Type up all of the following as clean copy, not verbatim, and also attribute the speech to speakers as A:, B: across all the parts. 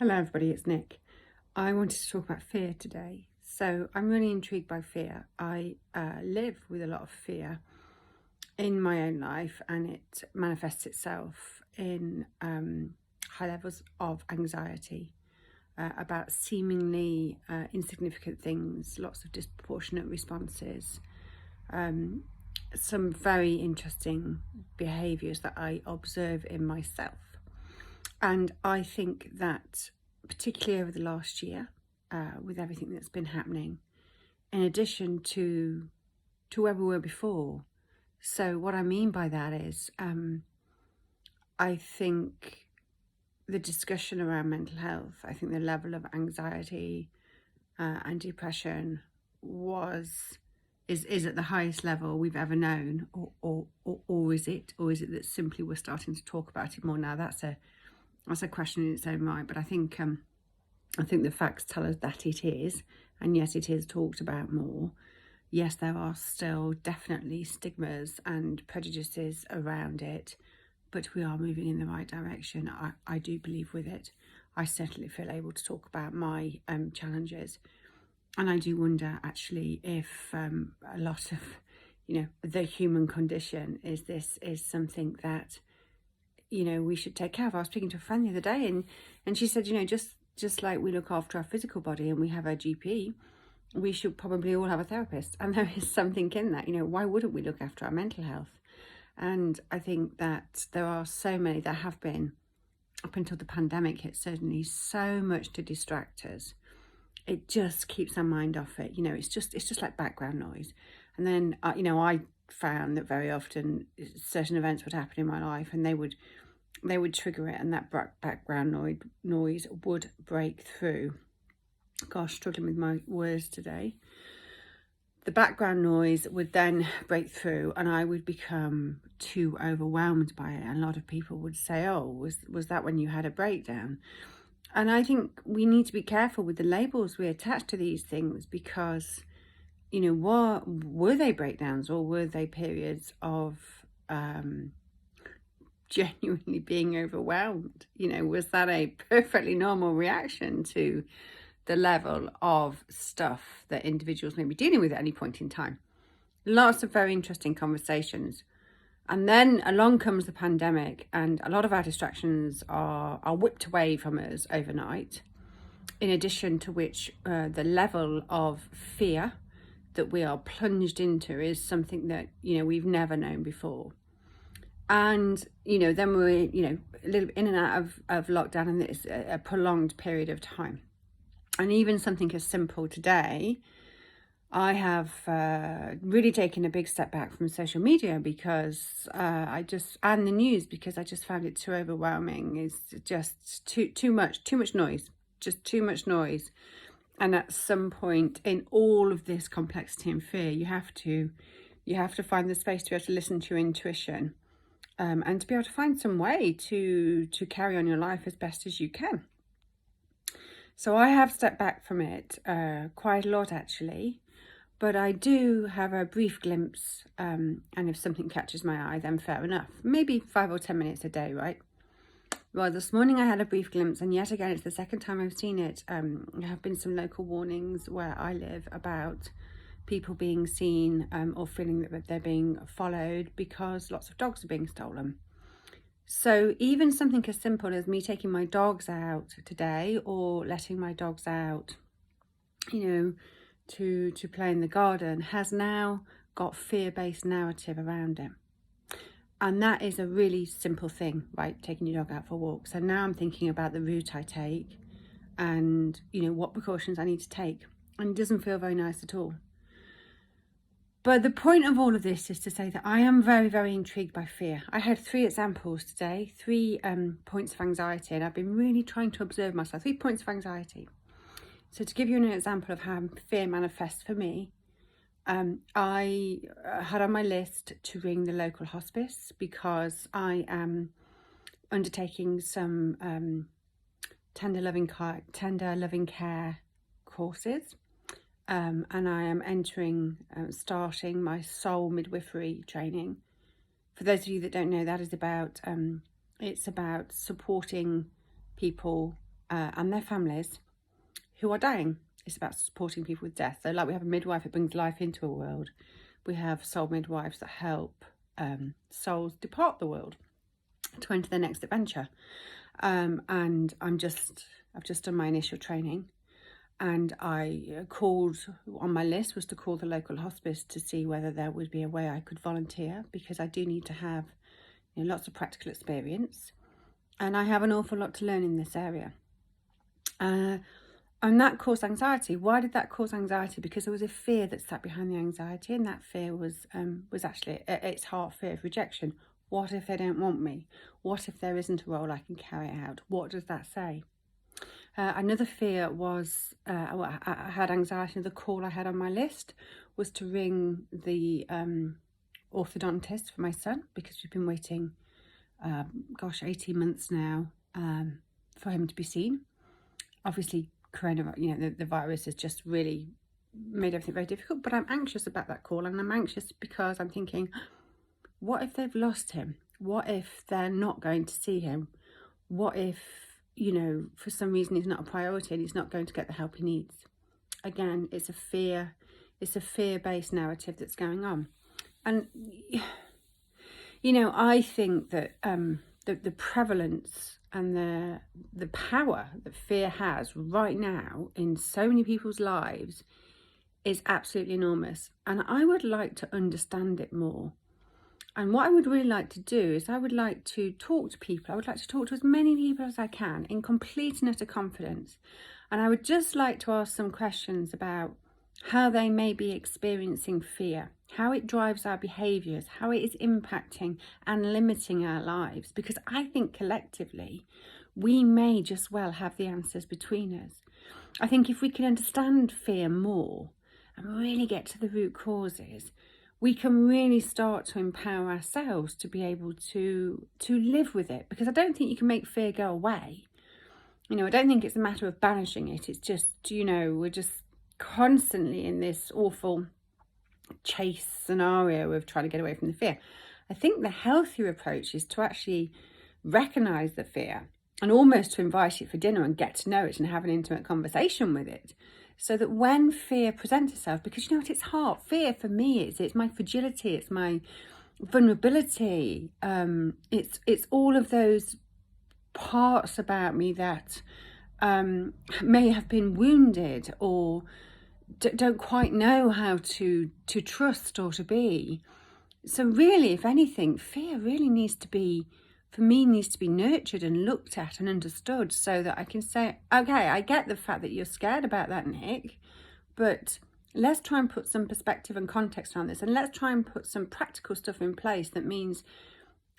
A: Hello everybody, it's Nick. I wanted to talk about fear today. So I'm really intrigued by fear. I live with a lot of fear in my own life, and it manifests itself in high levels of anxiety about seemingly insignificant things, lots of disproportionate responses, some very interesting behaviours that I observe in myself. And I think that particularly over the last year, with everything that's been happening, in addition to where we were before. So what I mean by that is, I think the discussion around mental health, I think the level of anxiety and depression is at the highest level we've ever known, or is it that simply we're starting to talk about it more now? That's a question in its own right, but I think the facts tell us that it is, and yes, it is talked about more. Yes, there are still definitely stigmas and prejudices around it, but we are moving in the right direction. I do believe with it. I certainly feel able to talk about my challenges, and I do wonder actually if a lot of the human condition is something that we should take care of. I was speaking to a friend the other day, and she said, just like we look after our physical body and we have our GP, we should probably all have a therapist. And there is something in that. Why wouldn't we look after our mental health? And I think that there are so many that have been, up until the pandemic hit, certainly so much to distract us. It just keeps our mind off it. It's just like background noise. And then, I found that very often certain events would happen in my life, and they would trigger it, and that background noise would break through. Gosh, struggling with my words today. The background noise would then break through, and I would become too overwhelmed by it. And a lot of people would say, "Oh, was that when you had a breakdown?" And I think we need to be careful with the labels we attach to these things, because what were they, breakdowns, or were they periods of genuinely being overwhelmed? Was that a perfectly normal reaction to the level of stuff that individuals may be dealing with at any point in time? Lots of very interesting conversations. And then along comes the pandemic, and a lot of our distractions are whipped away from us overnight, in addition to which the level of fear that we are plunged into is something that we've never known before. And then we're a little bit in and out of lockdown, and it's a prolonged period of time. And even something as simple today, I have really taken a big step back from social media, because and the news, because I just found it too overwhelming. It's just too much noise, just too much noise. And at some point in all of this complexity and fear, you have to find the space to be able to listen to your intuition, and to be able to find some way to carry on your life as best as you can. So I have stepped back from it quite a lot, actually, but I do have a brief glimpse, and if something catches my eye, then fair enough. Maybe 5 or 10 minutes a day, right? Well, this morning I had a brief glimpse, and yet again, it's the second time I've seen it. There have been some local warnings where I live about people being seen or feeling that they're being followed, because lots of dogs are being stolen. So even something as simple as me taking my dogs out today, or letting my dogs out, to play in the garden, has now got fear-based narrative around it. And that is a really simple thing, right? Taking your dog out for a walk. So now I'm thinking about the route I take, and what precautions I need to take. And it doesn't feel very nice at all. But the point of all of this is to say that I am very, very intrigued by fear. I had 3 examples today, 3 points of anxiety, and I've been really trying to observe myself. 3 points of anxiety. So to give you an example of how fear manifests for me, I had on my list to ring the local hospice, because I am undertaking some tender loving care courses. And I am starting my soul midwifery training. For those of you that don't know, that is about, it's about supporting people and their families who are dying. It's about supporting people with death. So like we have a midwife that brings life into a world. We have soul midwives that help souls depart the world to enter their next adventure. And I've just done my initial training, and I called, on my list was to call the local hospice to see whether there would be a way I could volunteer, because I do need to have lots of practical experience, and I have an awful lot to learn in this area. And that caused anxiety. Why did that cause anxiety? Because there was a fear that sat behind the anxiety, and that fear was actually at its heart fear of rejection. What if they don't want me? What if there isn't a role I can carry out? What does that say? Another fear was, I had anxiety. The call I had on my list was to ring the orthodontist for my son, because we've been waiting, 18 months now for him to be seen. Obviously, coronavirus, the virus has just really made everything very difficult, but I'm anxious about that call, and I'm anxious because I'm thinking, what if they've lost him? What if they're not going to see him? What if, for some reason he's not a priority and he's not going to get the help he needs? Again, it's a fear-based narrative that's going on. And, I think that the prevalence and the power that fear has right now in so many people's lives is absolutely enormous. And I would like to understand it more. And what I would really like to do is I would like to talk to people. I would like to talk to as many people as I can in complete and utter confidence. And I would just like to ask some questions about how they may be experiencing fear, how it drives our behaviours, how it is impacting and limiting our lives. Because I think collectively, we may just well have the answers between us. I think if we can understand fear more and really get to the root causes, we can really start to empower ourselves to be able to live with it. Because I don't think you can make fear go away. I don't think it's a matter of banishing it. It's just, we're just constantly in this awful chase scenario of trying to get away from the fear. I think the healthier approach is to actually recognize the fear and almost to invite it for dinner and get to know it and have an intimate conversation with it. So that when fear presents itself, because at its heart, fear for me it's my fragility, it's my vulnerability, it's all of those parts about me that may have been wounded or don't quite know how to trust or to be. So really, if anything, fear really needs to be nurtured and looked at and understood, so that I can say, okay, I get the fact that you're scared about that, Nick, but let's try and put some perspective and context on this, and let's try and put some practical stuff in place that means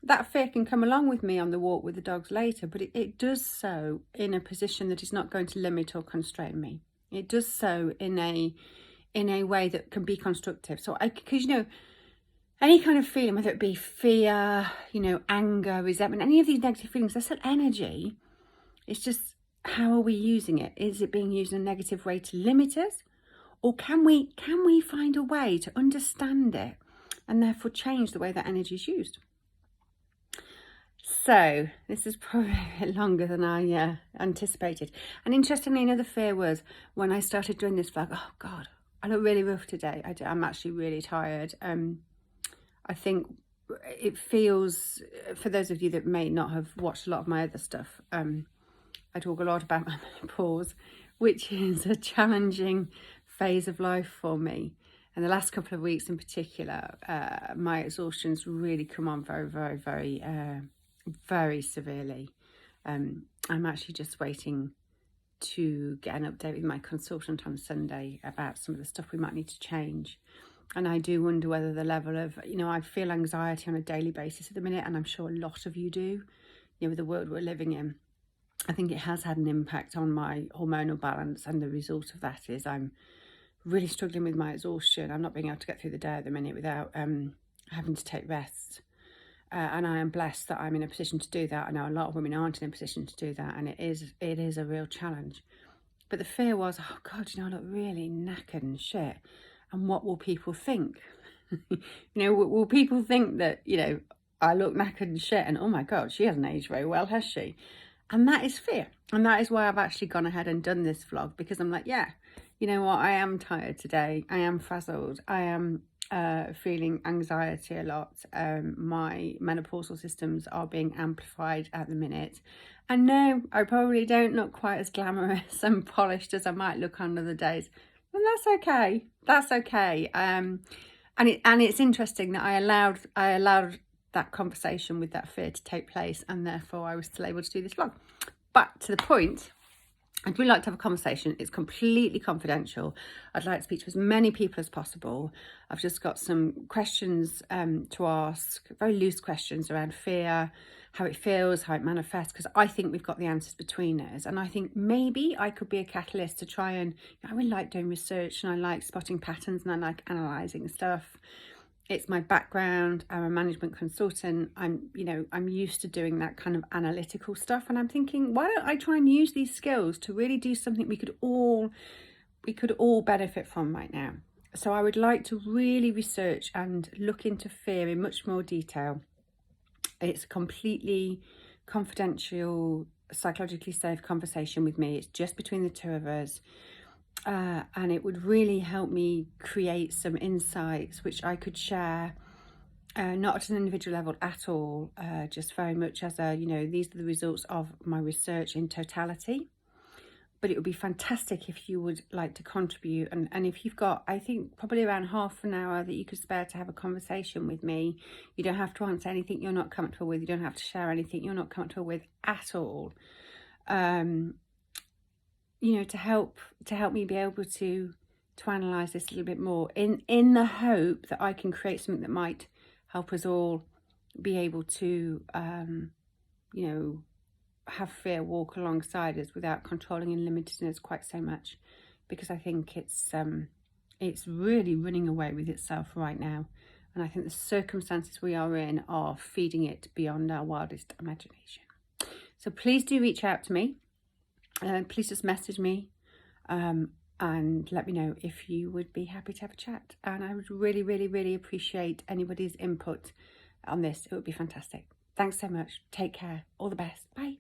A: that fear can come along with me on the walk with the dogs later, but it does so in a position that is not going to limit or constrain me. It does so in a way that can be constructive. So because any kind of feeling, whether it be fear, anger, resentment, any of these negative feelings, they're still energy. It's just, how are we using it? Is it being used in a negative way to limit us? Or can we find a way to understand it and therefore change the way that energy is used? So this is probably a bit longer than I anticipated. And interestingly, another fear was when I started doing this vlog, oh God, I look really rough today. I'm actually really tired. I think it feels, for those of you that may not have watched a lot of my other stuff, I talk a lot about my menopause, which is a challenging phase of life for me. And the last couple of weeks in particular, my exhaustion's really come on very, very, very, very severely. I'm actually just waiting to get an update with my consultant on Sunday about some of the stuff we might need to change. And I do wonder whether the level of, I feel anxiety on a daily basis at the minute, and I'm sure a lot of you do, with the world we're living in. I think it has had an impact on my hormonal balance, and the result of that is I'm really struggling with my exhaustion. I'm not being able to get through the day at the minute without having to take rest. And I am blessed that I'm in a position to do that. I know a lot of women aren't in a position to do that, and it is a real challenge. But the fear was, oh God, I look really knackered and shit. And what will people think? Will people think that, I look knackered and shit, and oh my God, she hasn't aged very well, has she? And that is fear. And that is why I've actually gone ahead and done this vlog, because I'm like, yeah, you know what? I am tired today. I am frazzled. I am feeling anxiety a lot. My menopausal systems are being amplified at the minute. And no, I probably don't look quite as glamorous and polished as I might look on other days. And that's okay. That's okay. And it's interesting that I allowed that conversation with that fear to take place, and therefore I was still able to do this vlog. But to the point, I'd really like to have a conversation. It's completely confidential. I'd like to speak to as many people as possible. I've just got some questions to ask, very loose questions around fear, how it feels, how it manifests, because I think we've got the answers between us. And I think maybe I could be a catalyst to try and, I really like doing research, and I like spotting patterns, and I like analysing stuff. It's my background. I'm a management consultant. I'm used to doing that kind of analytical stuff. And I'm thinking, why don't I try and use these skills to really do something we could all benefit from right now? So I would like to really research and look into fear in much more detail. It's a completely confidential, psychologically safe conversation with me. It's just between the two of us. And it would really help me create some insights which I could share, not at an individual level at all, just very much as these are the results of my research in totality. But it would be fantastic if you would like to contribute, and if you've got, I think, probably around half an hour that you could spare to have a conversation with me. You don't have to answer anything you're not comfortable with. You don't have to share anything you're not comfortable with at all. To help me be able to analyze this a little bit more, in the hope that I can create something that might help us all be able to have fear walk alongside us without controlling and limiting us quite so much, because I think it's really running away with itself right now, and I think the circumstances we are in are feeding it beyond our wildest imagination. So please do reach out to me. Please just message me and let me know if you would be happy to have a chat. And I would really, really, really appreciate anybody's input on this. It would be fantastic. Thanks so much. Take care. All the best. Bye.